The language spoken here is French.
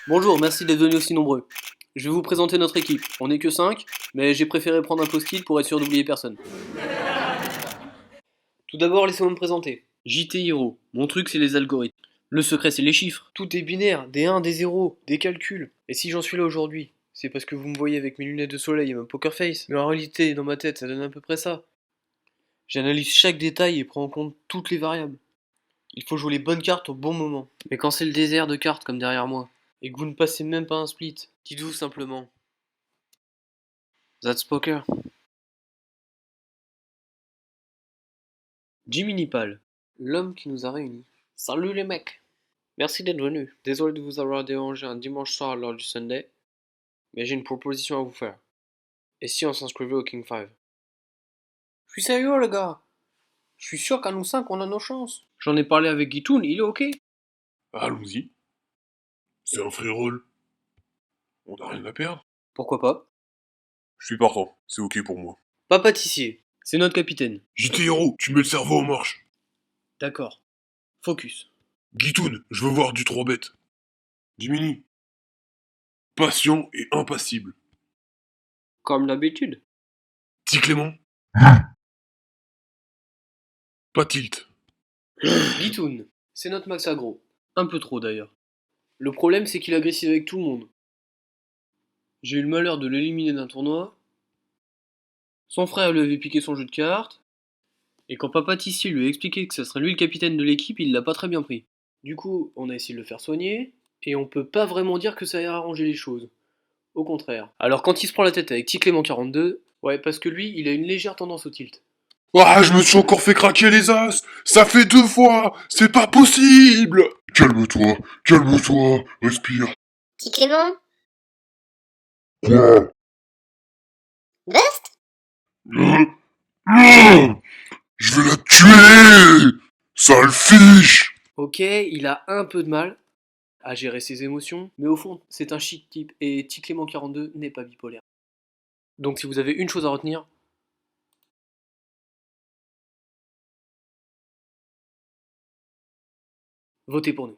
Bonjour, merci d'être venus aussi nombreux. Je vais vous présenter notre équipe. On n'est que 5, mais j'ai préféré prendre un post-it pour être sûr d'oublier personne. Tout d'abord, laissez-moi me présenter. JT Hero, mon truc c'est les algorithmes. Le secret c'est les chiffres. Tout est binaire, des 1, des 0, des calculs. Et si j'en suis là aujourd'hui, c'est parce que vous me voyez avec mes lunettes de soleil et mon poker face. Mais en réalité, dans ma tête, ça donne à peu près ça. J'analyse chaque détail et prends en compte toutes les variables. Il faut jouer les bonnes cartes au bon moment. Mais quand c'est le désert de cartes comme derrière moi, et que vous ne passez même pas un split, dites-vous simplement That's poker. Jimmy Nipal, l'homme qui nous a réunis. Salut les mecs. Merci d'être venus. Désolé de vous avoir dérangé un dimanche soir lors du Sunday, mais j'ai une proposition à vous faire. Et si on s'inscrivait au King 5? Je suis sérieux les gars. Je suis sûr qu'à nous 5 on a nos chances. J'en ai parlé avec Guitoun, il est ok. Allons-y. C'est un free roll. On n'a rien à perdre. Pourquoi pas? Je suis partant. C'est ok pour moi. Pas pâtissier, c'est notre capitaine. JT Hero, tu mets le cerveau en marche. D'accord. Focus. Guitoun, je veux voir du 3 bêtes. Dimini. Patient et impassible. Comme d'habitude. Petit Clément. Pas tilt. Guitoun, c'est notre max aggro. Un peu trop d'ailleurs. Le problème c'est qu'il est agressif avec tout le monde. J'ai eu le malheur de l'éliminer d'un tournoi. Son frère lui avait piqué son jeu de cartes. Et quand Papa Tissier lui a expliqué que ce serait lui le capitaine de l'équipe, il l'a pas très bien pris. Du coup, on a essayé de le faire soigner. Et on peut pas vraiment dire que ça ait arrangé les choses. Au contraire. Alors quand il se prend la tête avec T Clément 42, ouais, parce que lui, il a une légère tendance au tilt. Ah, je me suis encore fait craquer les as. Ça fait 2 fois. C'est pas possible. Calme-toi, calme-toi. Respire. Petit Clément, Quoi? Bust. Je vais la tuer. Sale fiche. Ok, il a un peu de mal à gérer ses émotions, mais au fond, c'est un chic type, et T Clément 42 n'est pas bipolaire. Donc si vous avez une chose à retenir, votez pour nous.